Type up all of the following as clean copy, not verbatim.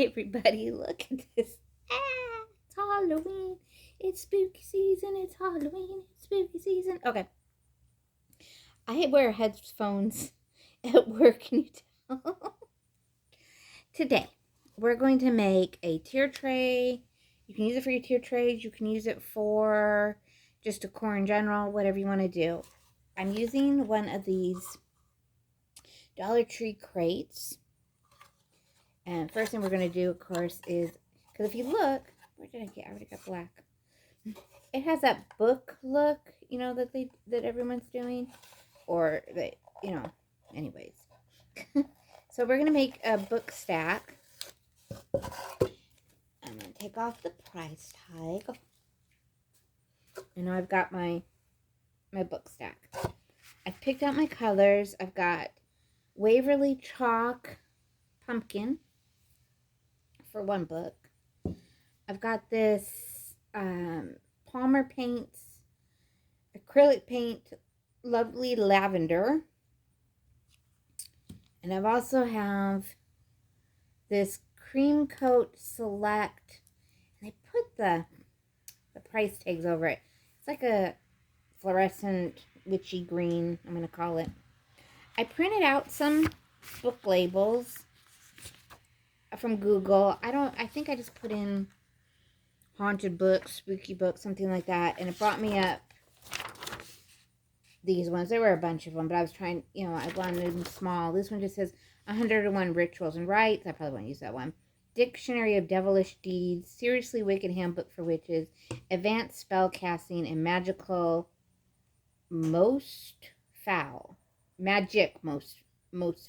Everybody, look at this. Ah, it's Halloween. It's spooky season. It's Halloween. It's spooky season. Okay. I wear headphones at work. Can you tell? Today, we're going to make a tier tray. You can use it for your tier trays. You can use it for just decor in general, whatever you want to do. I'm using one of these Dollar Tree crates. And first thing we're going to do, of course, is, because if you look, where did I get? I already got black. It has that book look, you know, that everyone's doing. Or, that, you know, anyways. So we're going to make a book stack. I'm going to take off the price tag. And now I've got my book stack. I've picked out my colors. I've got Waverly Chalk Pumpkin for one book. I've got this Palmer Paints acrylic paint Lovely Lavender. And I've also have this Cream Coat Select. And I put the price tags over it. It's like a fluorescent witchy green, I'm going to call it. I printed out some book labels from Google. I think I just put in haunted books, spooky books, something like that. And it brought me up these ones. There were a bunch of them, but I was trying, you know, I wanted them small. This one just says 101 Rituals and Rites. I probably won't use that one. Dictionary of Devilish Deeds, Seriously Wicked Handbook for Witches, Advanced Spell Casting, and Magical Most Foul. Magic Most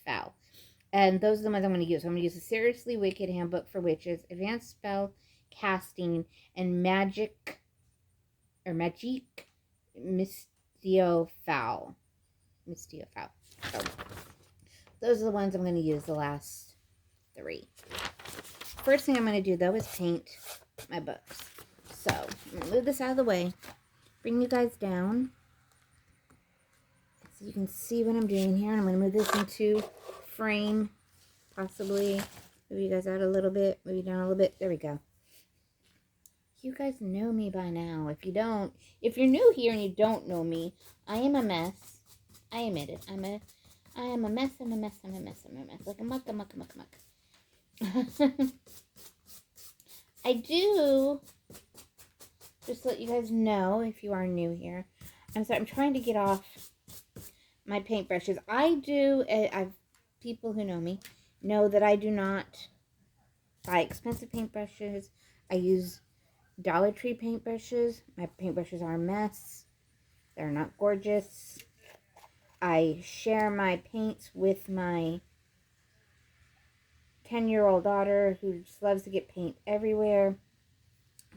Foul. And those are the ones I'm going to use. I'm going to use the Seriously Wicked Handbook for Witches, Advanced Spell Casting, and Magic Mistio Foul. So, those are the ones I'm going to use, the last 3. First thing I'm going to do, though, is paint my books. So, I'm going to move this out of the way, bring you guys down, so you can see what I'm doing here. And I'm going to move this into frame, possibly. Move you guys out a little bit, move you down a little bit. There we go. You guys know me by now. If you don't, if you're new here and you don't know me, I am a mess. I admit it. I am a mess. I'm a mess. Like a muck. I do, just to let you guys know, if you are new here, I'm trying to get off my paintbrushes. People who know me know that I do not buy expensive paintbrushes. I use Dollar Tree paintbrushes. My paintbrushes are a mess. They're not gorgeous. I share my paints with my 10-year-old daughter who just loves to get paint everywhere.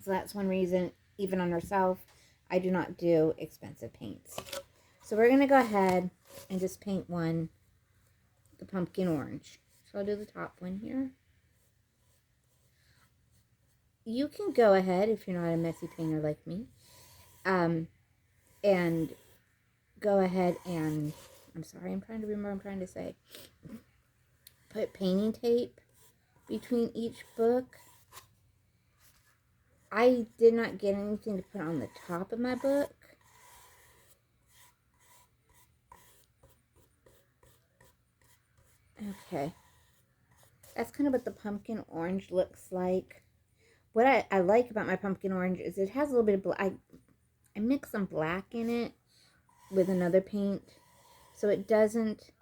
So that's one reason, even on herself, I do not do expensive paints. So we're going to go ahead and just paint one, the pumpkin orange. So I'll do the top one here. You can go ahead, if you're not a messy painter like me, and go ahead and, I'm sorry, I'm trying to remember what I'm trying to say. Put painting tape between each book. I did not get anything to put on the top of my book. Okay. That's kind of what the pumpkin orange looks like. What I like about my pumpkin orange is it has a little bit of black. I mix some black in it with another paint, so it doesn't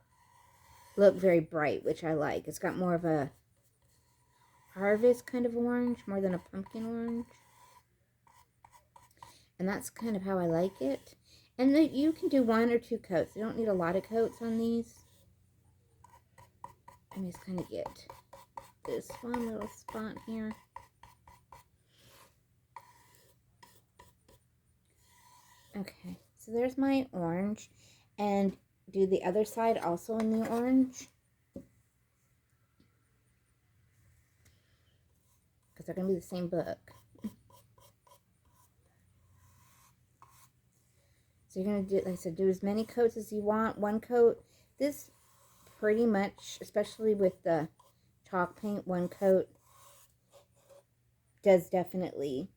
look very bright, which I like. It's got more of a harvest kind of orange, more than a pumpkin orange. And that's kind of how I like it. And you can do 1 or 2 coats. You don't need a lot of coats on these. I'm just going to get this one little spot here. Okay, so there's my orange. And do the other side also in the orange. Because they're going to be the same book. So you're going to do, like I said, do as many coats as you want. 1 coat. This pretty much, especially with the chalk paint, 1 coat does definitely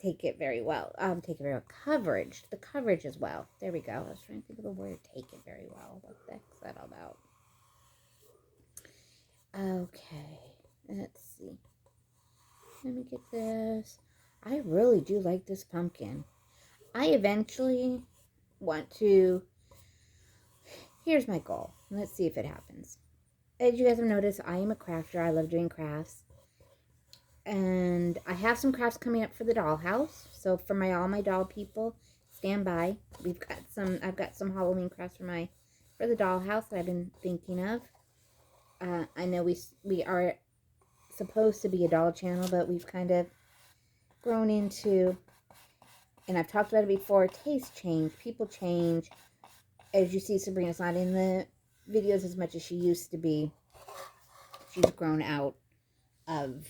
take it very well. Take it very well. Coverage. The coverage as well. There we go. I was trying to think of the word take it very well. What the heck's that all about? Okay. Let's see. Let me get this. I really do like this pumpkin. I eventually want to... Here's my goal. Let's see if it happens. As you guys have noticed, I am a crafter. I love doing crafts. And I have some crafts coming up for the dollhouse. So for all my doll people, stand by. I've got some Halloween crafts for the dollhouse that I've been thinking of. I know we are supposed to be a doll channel, but we've kind of grown into, and I've talked about it before, taste change, people change. As you see, Sabrina's not in the videos as much as she used to be. She's grown out of...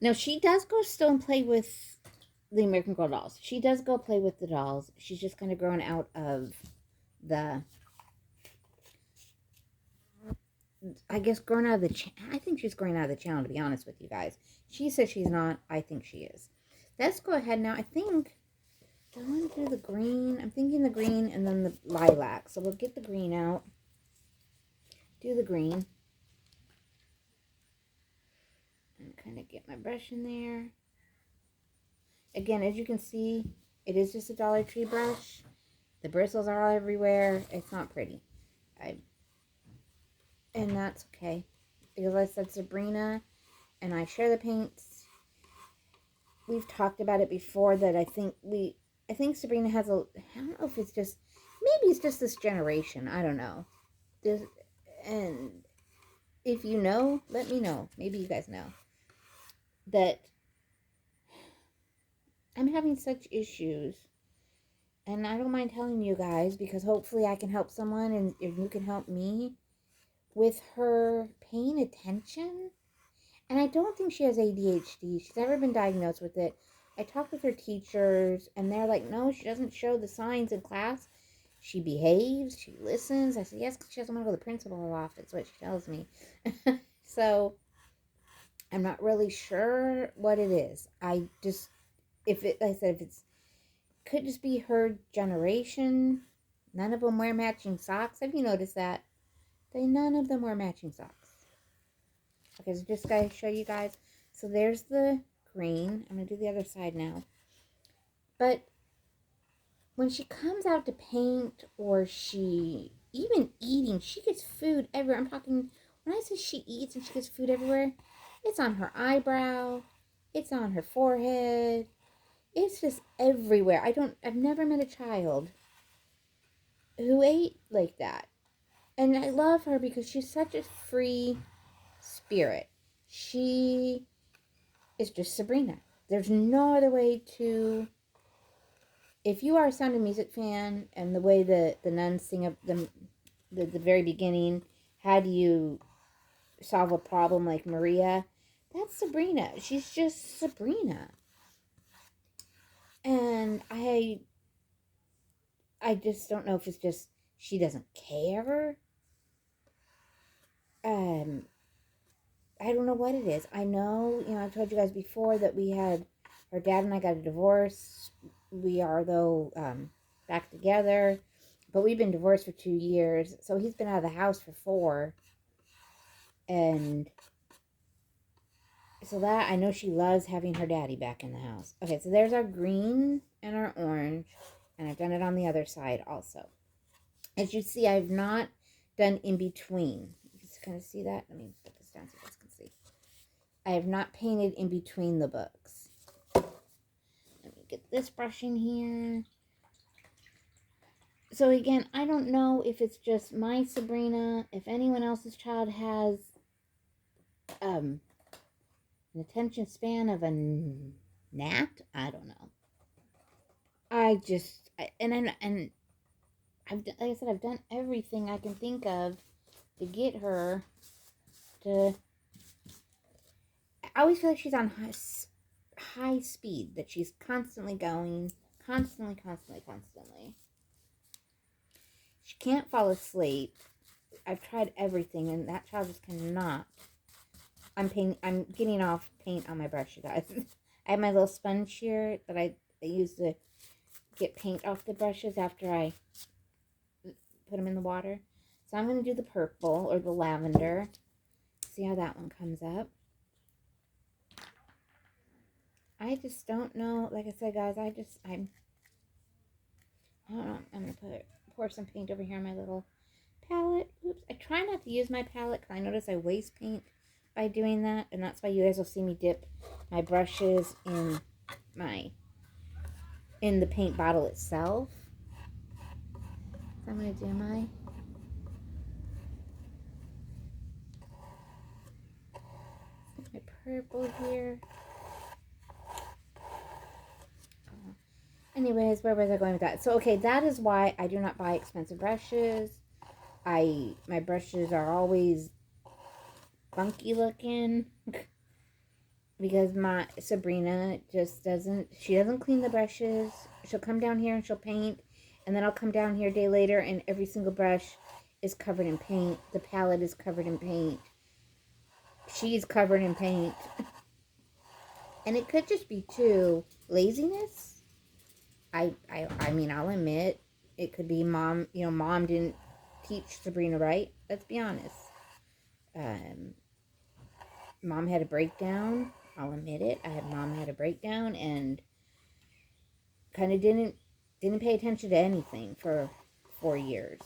Now, she does go still and play with the American Girl dolls. She does go play with the dolls. She's just kind of grown out of the... I guess grown out of the... I think she's growing out of the channel, to be honest with you guys. She says she's not. I think she is. Let's go ahead now. I think... Do I want to do the green? I'm thinking the green and then the lilac. So we'll get the green out. Do the green. And kind of get my brush in there. Again, as you can see, it is just a DollarTree brush. The bristles are all everywhere. It's not pretty. And that's okay. Because I said Sabrina and I share the paints. We've talked about it before that I think Sabrina has I don't know if it's just, maybe it's just this generation. I don't know. And if you know, let me know. Maybe you guys know. That I'm having such issues. And I don't mind telling you guys because hopefully I can help someone and you can help me with her paying attention. And I don't think she has ADHD. She's never been diagnosed with it. I talked with her teachers and they're like, no, she doesn't show the signs in class. She behaves. She listens. I said, yes, because she doesn't want to go to the principal's office. That's what she tells me. So I'm not really sure what it is. Like I said, if it's could just be her generation. None of them wear matching socks. Have you noticed that? None of them wear matching socks. Okay, so just gotta show you guys. So there's the green. I'm gonna do the other side now. But when she comes out to paint or she even eating, she gets food everywhere. I'm talking, when I say she eats and she gets food everywhere, it's on her eyebrow, it's on her forehead, it's just everywhere. I've never met a child who ate like that. And I love her because she's such a free spirit. She is just Sabrina. There's no other way to... If you are a Sound of Music fan and the way the nuns sing up the very beginning, how do you solve a problem like Maria? That's Sabrina. She's just Sabrina. And I just don't know if it's just she doesn't care. I don't know what it is. I know, I've told you guys before that her dad and I got a divorce. We are, though, back together. But we've been divorced for 2 years. So he's been out of the house for 4. And so that, I know she loves having her daddy back in the house. Okay, so there's our green and our orange. And I've done it on the other side also. As you see, I've not done in between. You can kind of see that. Let me put this down so you guys can see. I have not painted in between the books. Let me get this brush in here. So again, I don't know if it's just my Sabrina, if anyone else's child has an attention span of a gnat. I don't know. I've like I said, I've done everything I can think of to get her to... I always feel like she's on high speed, that she's constantly going, constantly. She can't fall asleep. I've tried everything, and that child just cannot I'm getting off paint on my brush, you guys. I have my little sponge here that I use to get paint off the brushes after I put them in the water. So I'm going to do the purple or the lavender. See how that one comes up. I just don't know. Like I said, guys, I don't know. I'm going to pour some paint over here on my little palette. Oops. I try not to use my palette because I notice I waste paint by doing that. And that's why you guys will see me dip my brushes in the paint bottle itself. So I'm going to do my purple here. Anyways, where was I going with that? So, okay, that is why I do not buy expensive brushes. My brushes are always funky looking because my Sabrina just doesn't clean the brushes. She'll come down here and she'll paint, and then I'll come down here a day later and every single brush is covered in paint. The palette is covered in paint. She's covered in paint. And it could just be too laziness. I mean, I'll admit, it could be mom didn't teach Sabrina right. Let's be honest. Mom had a breakdown. I'll admit it. Mom had a breakdown and kind of didn't pay attention to anything for 4 years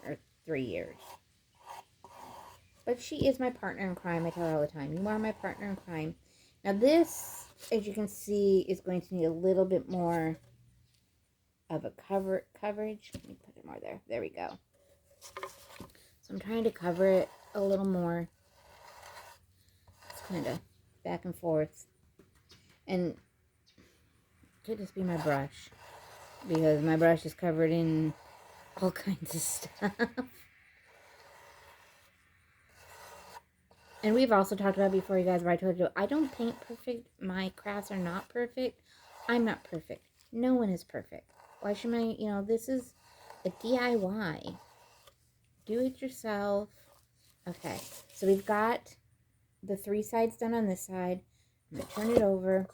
or 3 years. But she is my partner in crime. I tell her all the time, you are my partner in crime. Now this, as you can see, is going to need a little bit more of a coverage. Let me put it more there. There we go. So I'm trying to cover it a little more. It's kind of back and forth. And it could just be my brush, because my brush is covered in all kinds of stuff. And we've also talked about before, you guys, where I told you I don't paint perfect. My crafts are not perfect. I'm not perfect. No one is perfect. Why should this is a DIY. Do it yourself. Okay, so we've got the 3 sides done on this side. I'm going to turn it over.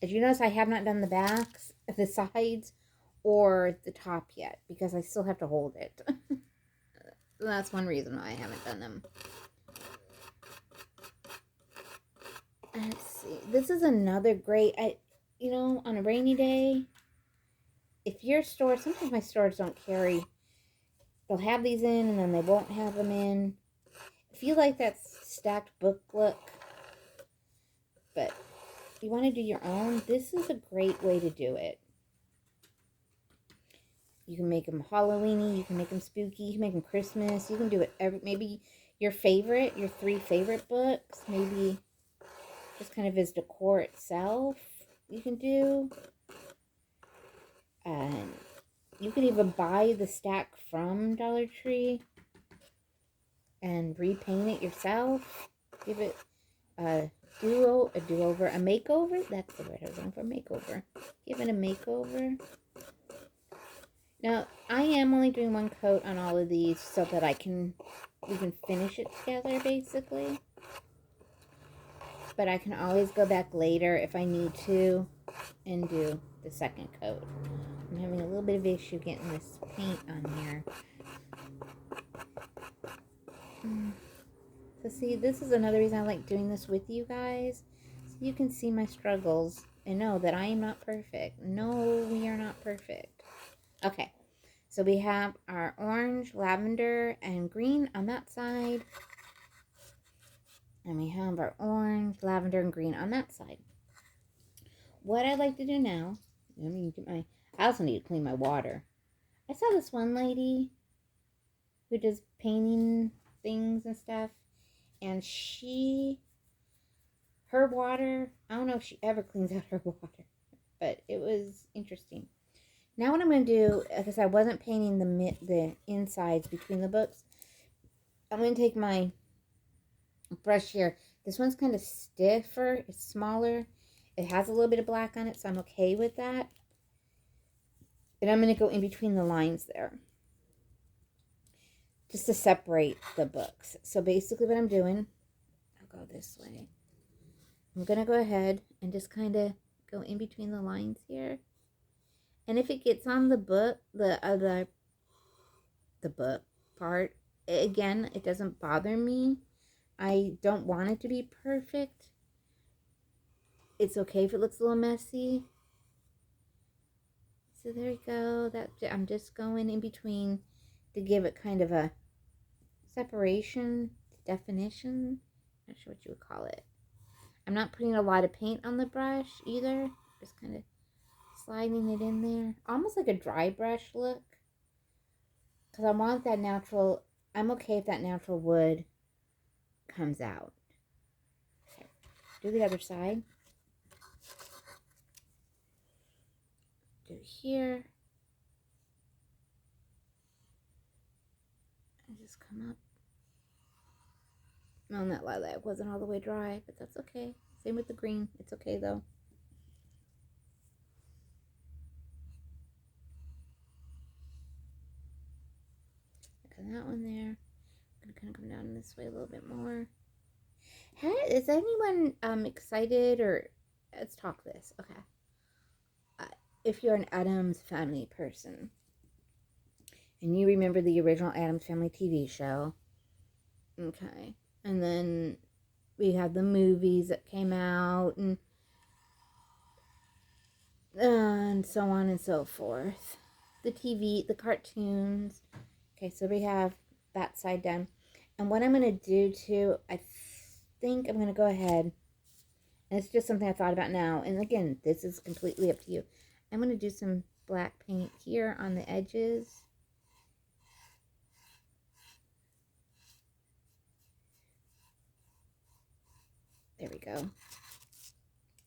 As you notice, I have not done the backs, the sides, or the top yet, because I still have to hold it. That's one reason why I haven't done them. Let's see. This is another great, on a rainy day, if your store, sometimes my stores don't carry, they'll have these in and then they won't have them in. If you like that stacked book look, but you want to do your own, this is a great way to do it. You can make them Halloween-y, you can make them spooky, you can make them Christmas, you can do it maybe your 3 favorite books, maybe just kind of as decor itself, you can do. And you could even buy the stack from DollarTree and repaint it yourself. Give it a do-over, a makeover. That's the word I was looking for, makeover. Give it a makeover. Now, I am only doing 1 coat on all of these so that we can finish it together, basically. But I can always go back later if I need to and do the 2nd coat. I'm having a little bit of issue getting this paint on here. So see, this is another reason I like doing this with you guys. So you can see my struggles and know that I am not perfect. No, we are not perfect. Okay, so we have our orange, lavender, and green on that side. And we have our orange, lavender, and green on that side. What I'd like to do now, I also need to clean my water. I saw this one lady who does painting things and stuff, and her water, I don't know if she ever cleans out her water, but it was interesting. Now what I'm going to do, because I wasn't painting the insides between the books, I'm going to take my brush here. This one's kind of stiffer. It's smaller. It has a little bit of black on it, so I'm okay with that. And I'm going to go in between the lines there, just to separate the books. So basically what I'm doing, go this way. I'm going to go ahead and just kind of go in between the lines here. And if it gets on the book, the book part, again, it doesn't bother me. I don't want it to be perfect. It's okay if it looks a little messy. So there we go. I'm just going in between to give it kind of a separation, definition. Not sure what you would call it. I'm not putting a lot of paint on the brush either. Just kind of sliding it in there. Almost like a dry brush look. Because I want that natural, I'm okay if that natural wood comes out. Okay, do the other side. Do here. And just come up. No, that lilac wasn't all the way dry, but that's okay. Same with the green. It's okay though. Got that one there. I'm gonna kind of come down this way a little bit more. Is anyone excited, or let's talk this? Okay. If you're an Addams Family person and you remember the original Addams Family TV show, okay, and then we have the movies that came out and so on and so forth, the TV, the cartoons. Okay, so we have that side done, and what I'm going to do too, I think I'm going to go ahead, and it's just something I thought about now, and again, this is completely up to you. I'm going to do some black paint here on the edges. There we go.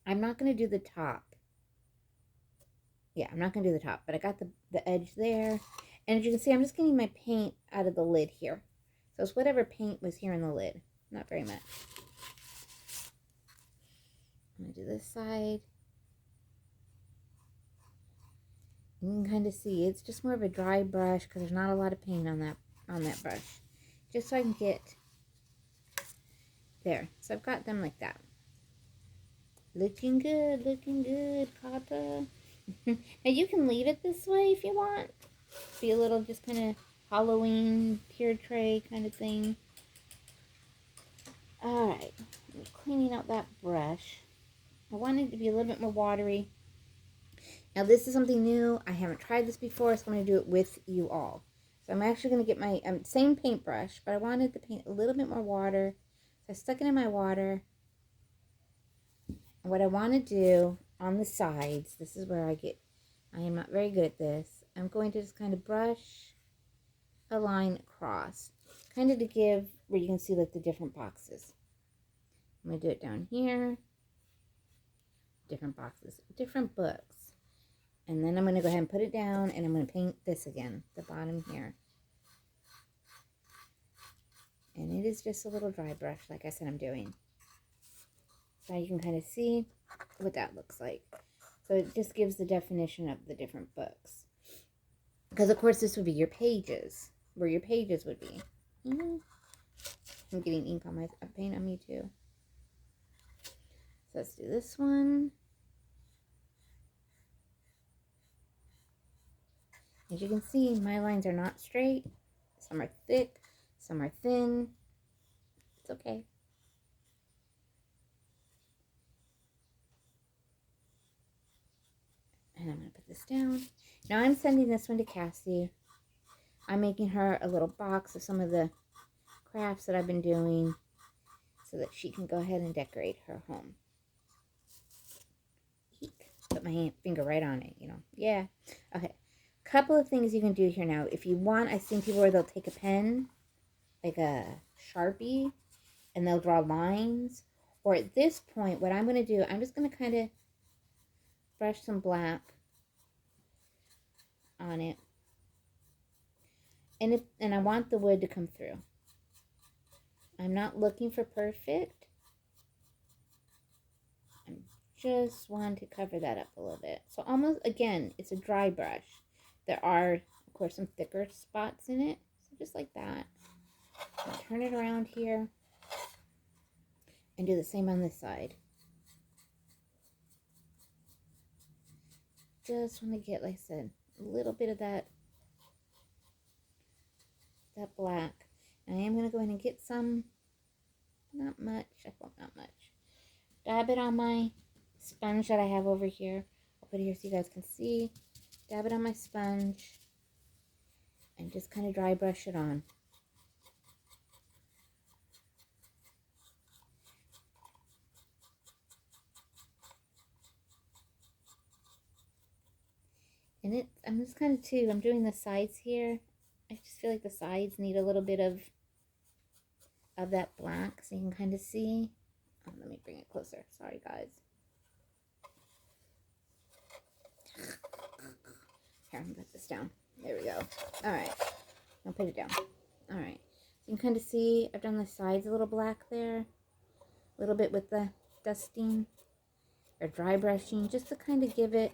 I'm not going to do the top. Yeah, I'm not going to do the top, but I got the edge there. And as you can see, I'm just getting my paint out of the lid here. So it's whatever paint was here in the lid. Not very much. I'm going to do this side. You can kind of see it's just more of a dry brush because there's not a lot of paint on that brush. Just so I can get there. So I've got them like that. Looking good, Kata. Now you can leave it this way if you want. Be a little just kind of Halloween pier tray kind of thing. Alright, I'm cleaning out that brush. I want it to be a little bit more watery. Now this is something new. I haven't tried this before, so I'm going to do it with you all. So I'm actually going to get my same paintbrush, but I wanted the paint a little bit more water. So I stuck it in my water. And what I want to do on the sides, this is where I am not very good at this. I'm going to just kind of brush a line across, kind of to give where you can see like the different boxes. I'm going to do it down here. Different boxes, different books. And then I'm going to go ahead and put it down, and I'm going to paint this again, the bottom here. And it is just a little dry brush, like I said I'm doing. So you can kind of see what that looks like. So it just gives the definition of the different books. Because, of course, this would be your pages, where your pages would be. I'm getting ink on my paint on me, too. So let's do this one. As you can see, my lines are not straight. Some are thick, some are thin. It's okay. And I'm going to put this down. Now I'm sending this one to Cassie. I'm making her a little box of some of the crafts that I've been doing so that she can go ahead and decorate her home. Eek. Put my finger right on it, you know. Yeah. Okay. Couple of things you can do here now. If you want, I've seen people where they'll take a pen, like a Sharpie, and they'll draw lines. Or at this point, what I'm going to do, I'm just going to kind of brush some black on it. And I want the wood to come through. I'm not looking for perfect. I just want to cover that up a little bit. So almost, again, it's a dry brush. There are, of course, some thicker spots in it. So just like that. I'll turn it around here. And do the same on this side. Just want to get, like I said, a little bit of that black. And I am going to go ahead and get some, not much, not much. Dab it on my sponge that I have over here. I'll put it here so you guys can see. Dab it on my sponge. And just kind of dry brush it on. And I'm just kind of too, I'm doing the sides here. I just feel like the sides need a little bit of that black so you can kind of see. Oh, let me bring it closer. Sorry, guys. Here, I'm going to put this down. There we go. All right. I'll put it down. All right. So you can kind of see I've done the sides a little black there. A little bit with the dusting or dry brushing just to kind of give it.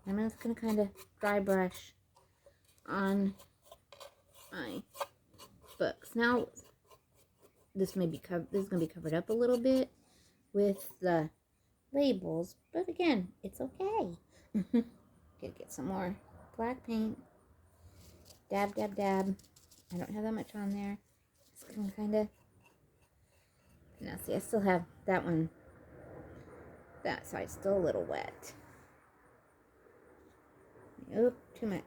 I'm just going to kind of dry brush on my books. Now, this is going to be covered up a little bit with the labels, but again, it's okay. Gonna get some more black paint. Dab, dab, dab. I don't have that much on there. Just gonna kind of. Now, see, I still have that one. That side's still a little wet. Oop, too much.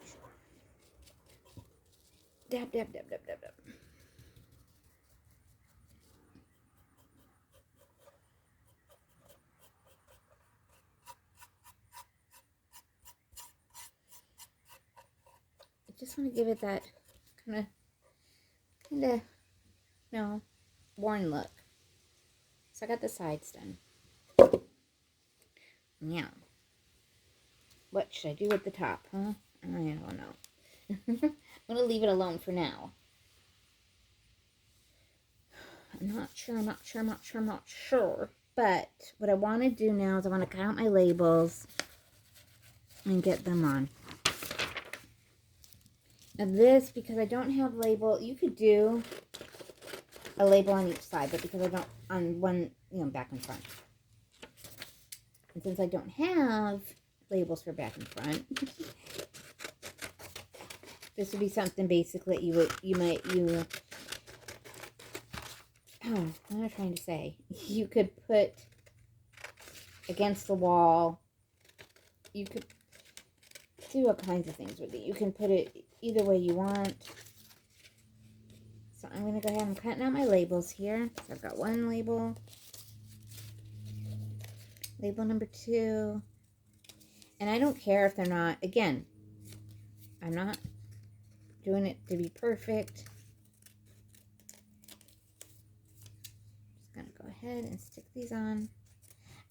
Dab, dab, dab, dab, dab, dab. I just want to give it that kind of, no, worn look. So I got the sides done. Now, what should I do with the top, huh? I don't know. I'm going to leave it alone for now. I'm not sure. But what I want to do now is I want to cut out my labels and get them on. Now this, because I don't have label, you could do a label on each side, but because I don't, on one, back and front. And since I don't have labels for back and front, this would be something basically what am I trying to say? You could put against the wall. You could do all kinds of things with it. You can put it either way you want. So I'm going to go ahead and cutting out my labels here. So I've got one label. Label number 2. And I don't care if they're not, again, I'm not doing it to be perfect. Just going to go ahead and stick these on.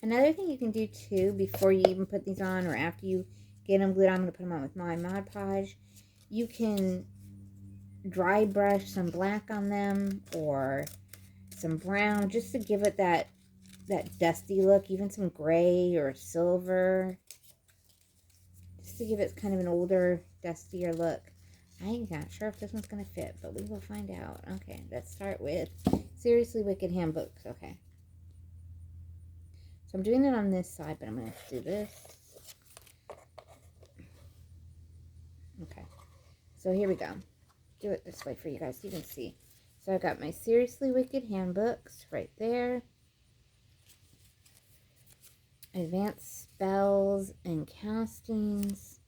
Another thing you can do too, before you even put these on or after you get them glued on, I'm going to put them on with my Mod Podge. You can dry brush some black on them or some brown just to give it that dusty look, even some gray or silver, just to give it kind of an older, dustier look. I'm not sure if this one's going to fit, but we will find out. Okay, let's start with Seriously Wicked Handbooks. Okay. So I'm doing it on this side, but I'm going to do this. Okay. So here we go. Do it this way for you guys so you can see. So I got my Seriously Wicked Handbooks right there. Advanced Spells and Castings.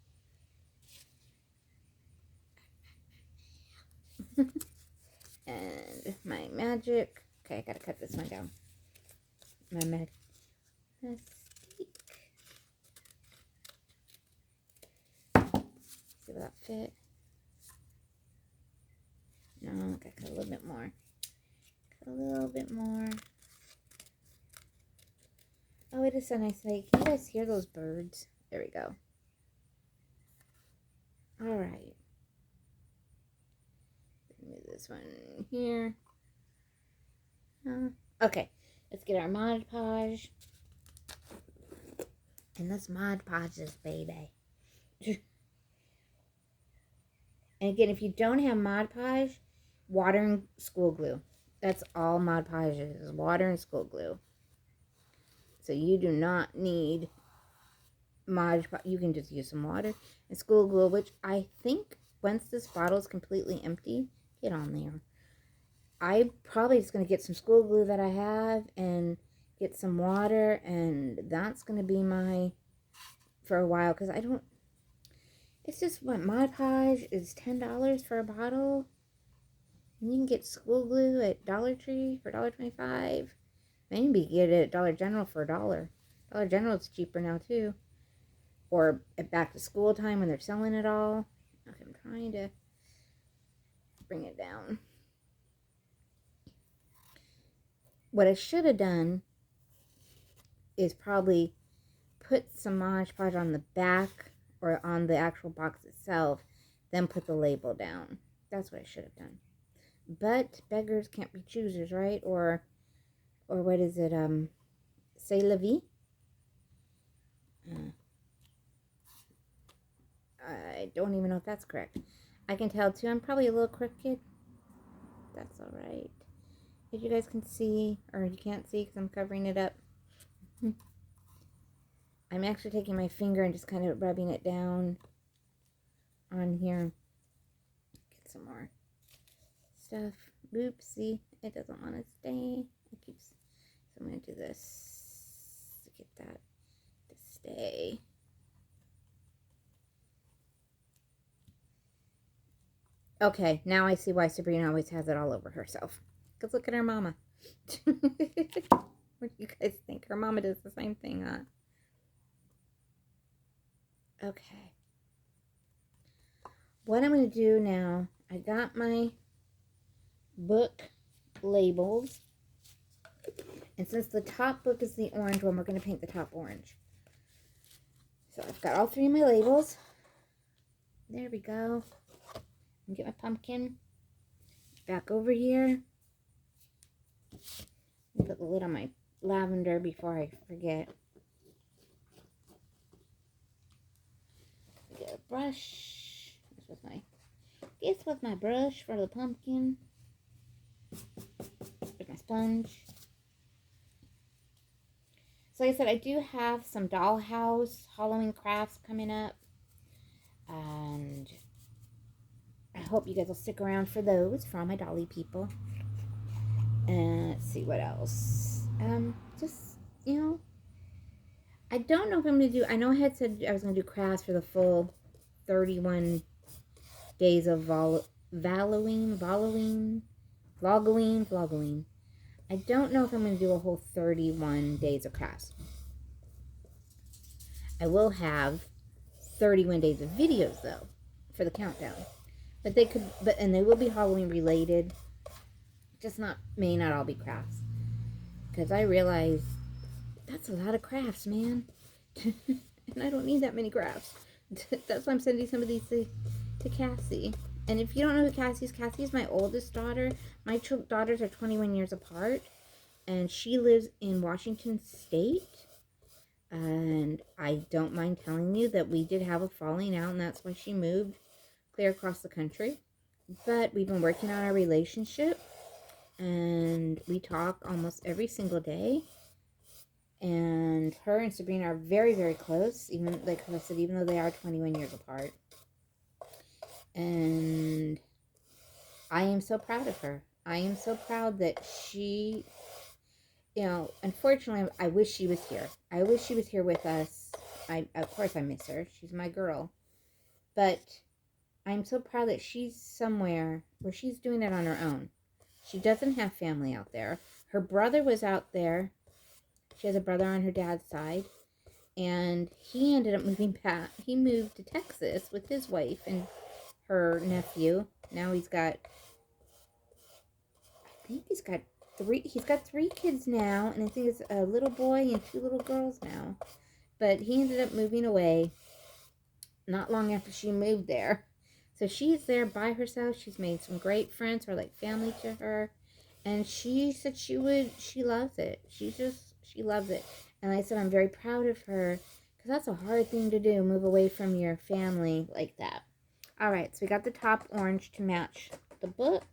And my magic. Okay, I gotta cut this one down. My magic. See will that fit? No, I gotta cut a little bit more. Cut a little bit more. Oh, it is so nice. Like, can you guys hear those birds? There we go. All right. Move this one here. Okay, let's get our Mod Podge. And let's Mod Podge this baby. And again, if you don't have Mod Podge, water and school glue. That's all Mod Podge is water and school glue. So you do not need Mod Podge. You can just use some water and school glue, which I think once this bottle is completely empty, get on there. I'm probably just going to get some school glue that I have and get some water, and that's going to be my, for a while, because I don't, it's just what, Mod Podge is $10 for a bottle. And you can get school glue at Dollar Tree for $1.25. Maybe get it at Dollar General for $1. Dollar General is cheaper now too. Or at back to school time when they're selling it all. Okay, I'm trying to bring it down. What I should have done is probably put some Mod Podge on the back or on the actual box itself, then put the label down. That's what I should have done. But beggars can't be choosers, right? Or what is it? C'est la vie? I don't even know if that's correct. I can tell too, I'm probably a little crooked. That's alright. If you guys can see, or you can't see because I'm covering it up. I'm actually taking my finger and just kind of rubbing it down on here. Get some more stuff. Oopsie, it doesn't want to stay. It keeps, so I'm going to do this to get that to stay. Okay, now I see why Sabrina always has it all over herself. Because look at her mama. What do you guys think? Her mama does the same thing, huh? Okay. What I'm going to do now, I got my book labels. And since the top book is the orange one, we're going to paint the top orange. So I've got all 3 of my labels. There we go. Get my pumpkin back over here. Put the lid on my lavender before I forget. Get a brush. This was my brush for the pumpkin. With my sponge. So like I said, I do have some dollhouse Halloween crafts coming up. And I hope you guys will stick around for those, for all my dolly people. And let's see what else. Just, you know, I don't know if I'm going to do, I know I had said I was going to do crafts for the full 31 days of Vlog-o-ween. I don't know if I'm going to do a whole 31 days of crafts. I will have 31 days of videos, though, for the countdown. But they could, and they will be Halloween related. Just may not all be crafts. Because I realize that's a lot of crafts, man. And I don't need that many crafts. That's why I'm sending some of these to Cassie. And if you don't know who Cassie is my oldest daughter. My daughters are 21 years apart. And she lives in Washington State. And I don't mind telling you that we did have a falling out. And that's why she moved clear across the country. But we've been working on our relationship. And we talk almost every single day. And her and Sabrina are very, very close. Even, like I said, even though they are 21 years apart. And I am so proud of her. I am so proud that she, you know, unfortunately, I wish she was here. I wish she was here with us. Of course, I miss her. She's my girl. But I'm so proud that she's somewhere where she's doing it on her own. She doesn't have family out there. Her brother was out there. She has a brother on her dad's side. And he ended up moving back. He moved to Texas with his wife and her nephew. Now he's got, I think he's got 3 kids now. And I think it's a little boy and 2 little girls now. But he ended up moving away not long after she moved there. So she's there by herself. She's made some great friends who are like family to her. And she said she loves it. She loves it. And like I said, I'm very proud of her. Because that's a hard thing to do, move away from your family like that. Alright, so we got the top orange to match the book.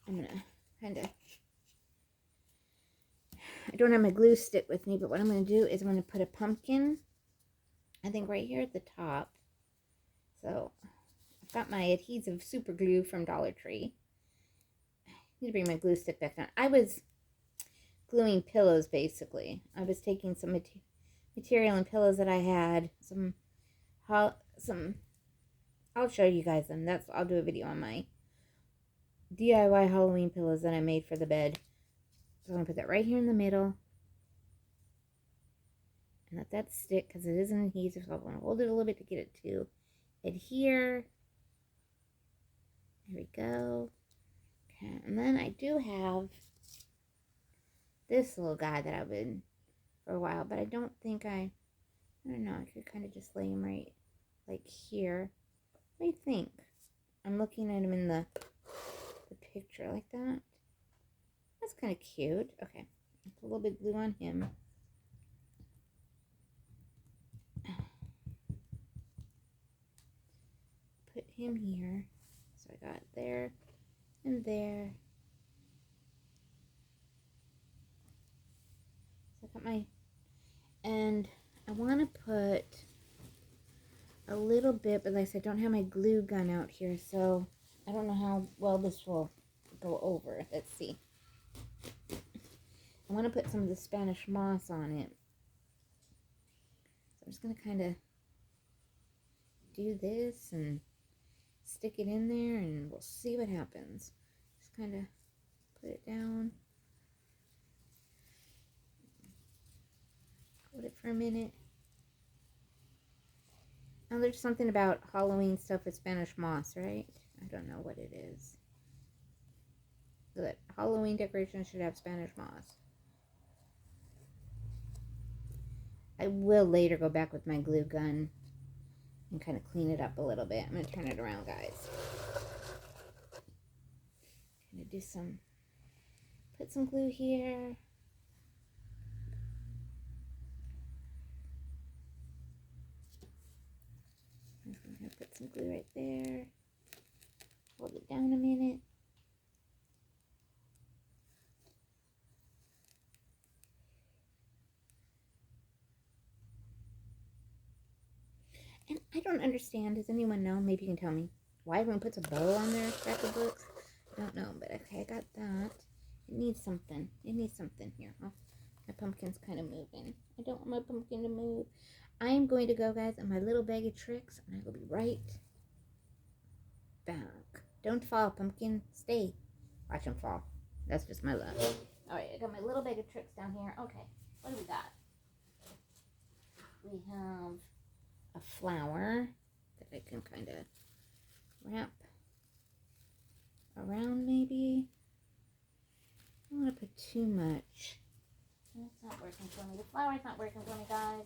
I'm gonna kind of, I don't have my glue stick with me, but what I'm gonna do is I'm gonna put a pumpkin, I think right here at the top. So I've got my adhesive super glue from Dollar Tree. I need to bring my glue stick back down. I was gluing pillows basically. I was taking some material and pillows that I had, I'll show you guys them. I'll do a video on my DIY Halloween pillows that I made for the bed. So I'm going to put that right here in the middle. And let that stick because it is an adhesive. So I'm going to hold it a little bit to get it to adhere. There we go. Okay, and then I do have this little guy that I've been for a while, but I don't know, I could kind of just lay him right like here. What do you think? I'm looking at him in the picture like that. That's kind of cute. Okay, put a little bit of glue on him. Put him here. So I got there and there. So I got and I want to put a little bit, but like I said, I don't have my glue gun out here, so I don't know how well this will go over. Let's see. I want to put some of the Spanish moss on it. So I'm just going to kind of do this and stick it in there, and we'll see what happens. Just kind of put it down. Hold it for a minute. Now there's something about Halloween stuff with Spanish moss, right? I don't know what it is. Good. Halloween decorations should have Spanish moss. I will later go back with my glue gun and kind of clean it up a little bit. I'm going to turn it around, guys. Going to do put some glue here. I'm going to put some glue right there. Hold it down a minute. And I don't understand. Does anyone know? Maybe you can tell me. Why everyone puts a bow on their stack of books? I don't know, but okay, I got that. It needs something. It needs something here. Oh, my pumpkin's kind of moving. I don't want my pumpkin to move. I am going to go, guys, in my little bag of tricks, and I will be right back. Don't fall, pumpkin. Stay. Watch him fall. That's just my luck. All right, I got my little bag of tricks down here. Okay, what do we got? We have a flower that I can kind of wrap around maybe. I don't want to put too much. That's not working for me. The flower's not working for me, guys.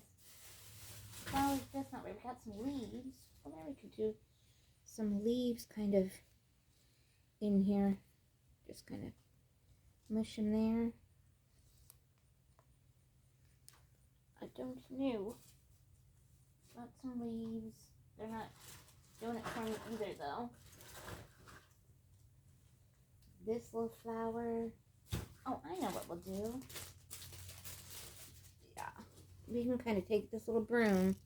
The flower's just not working. We got some leaves. Well, there we could do some leaves kind of in here. Just kind of mush them there. I don't know. Got some leaves. They're not doing it for me either, though. This little flower. Oh, I know what we'll do. Yeah. We can kind of take this little broom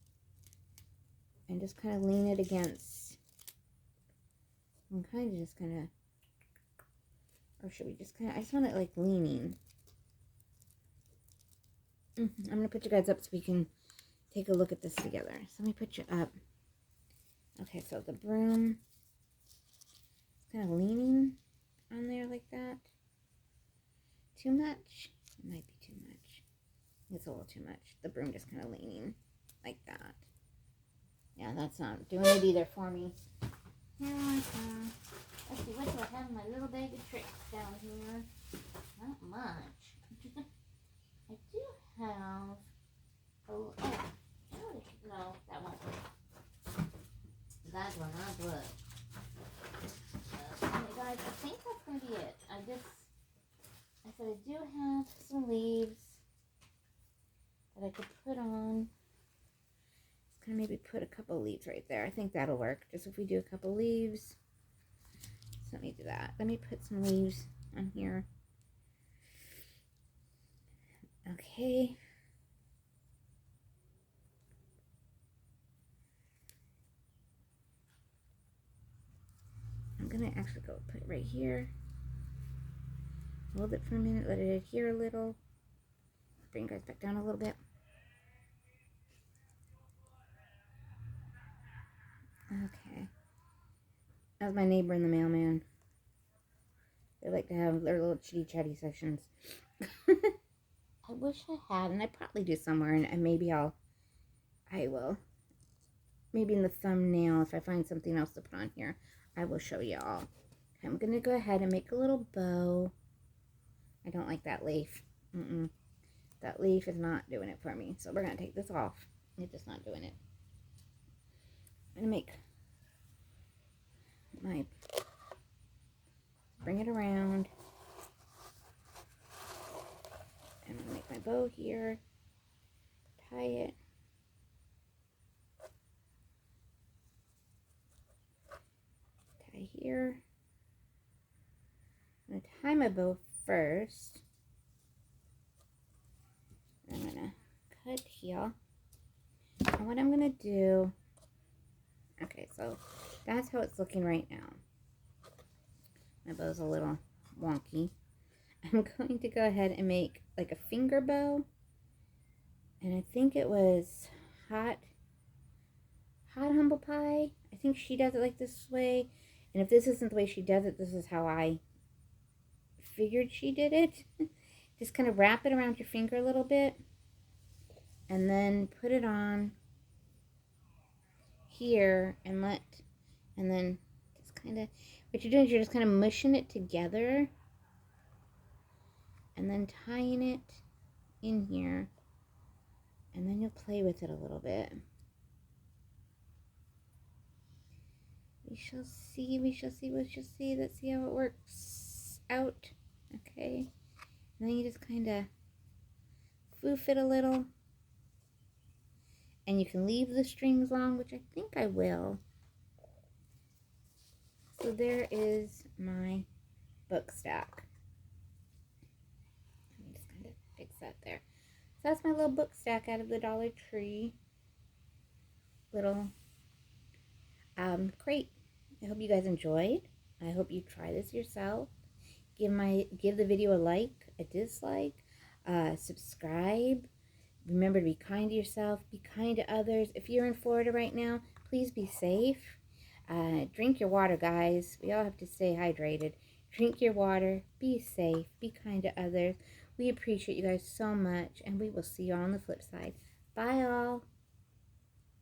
and just kind of lean it against. And kind of just kind of, or should we just kind of, I just want it like leaning. I'm going to put you guys up so we can take a look at this together. So let me put you up. Okay, so the broom is kind of leaning on there like that. Too much? It might be too much. It's a little too much. The broom just kind of leaning like that. Yeah, that's not doing it either for me. Here I go. Let's see, what do I have in my little bag of tricks down here? Not much. I do have, no, that won't work. That will not work. Okay, guys, I think that's going to be it. I said I do have some leaves that I could put on. Just going to maybe put a couple leaves right there. I think that'll work. Just if we do a couple leaves. let me do that. Let me put some leaves on here. Okay. I'm going to actually go put it right here. Hold it for a minute, let it adhere a little. Bring you guys back down a little bit. Okay. That was my neighbor and the mailman. They like to have their little chitty chatty sessions. I wish I had, and I probably do somewhere, and maybe I will. Maybe in the thumbnail, if I find something else to put on here, I will show y'all. Okay, I'm going to go ahead and make a little bow. I don't like that leaf. That leaf is not doing it for me. So we're going to take this off. It's just not doing it. I'm going to make my, bring it around. I'm going to make my bow here. Tie it. Tie here. I'm going to tie my bow first. I'm going to cut here. And what I'm going to do, okay, so that's how it's looking right now. My bow's a little wonky. I'm going to go ahead and make like a finger bow. And I think it was Hot Humble Pie. I think she does it like this way. And if this isn't the way she does it, this is how I figured she did it. Just kind of wrap it around your finger a little bit. And then put it on here and then just kind of, what you're doing is you're just kind of mushing it together. And then tying it in here. And then you'll play with it a little bit. We shall see, we shall see, we shall see. Let's see how it works out. Okay. And then you just kind of foof it a little. And you can leave the strings long, which I think I will. So there is my book stack. Let me just kind of fix that there. So that's my little book stack out of the Dollar Tree. Little crate. I hope you guys enjoyed. I hope you try this yourself. Give the video a like, a dislike, subscribe. Remember to be kind to yourself, be kind to others. If you're in Florida right now, please be safe. Drink your water, guys. We all have to stay hydrated. Drink your water, be safe, be kind to others. We appreciate you guys so much, and we will see you on the flip side. Bye, all.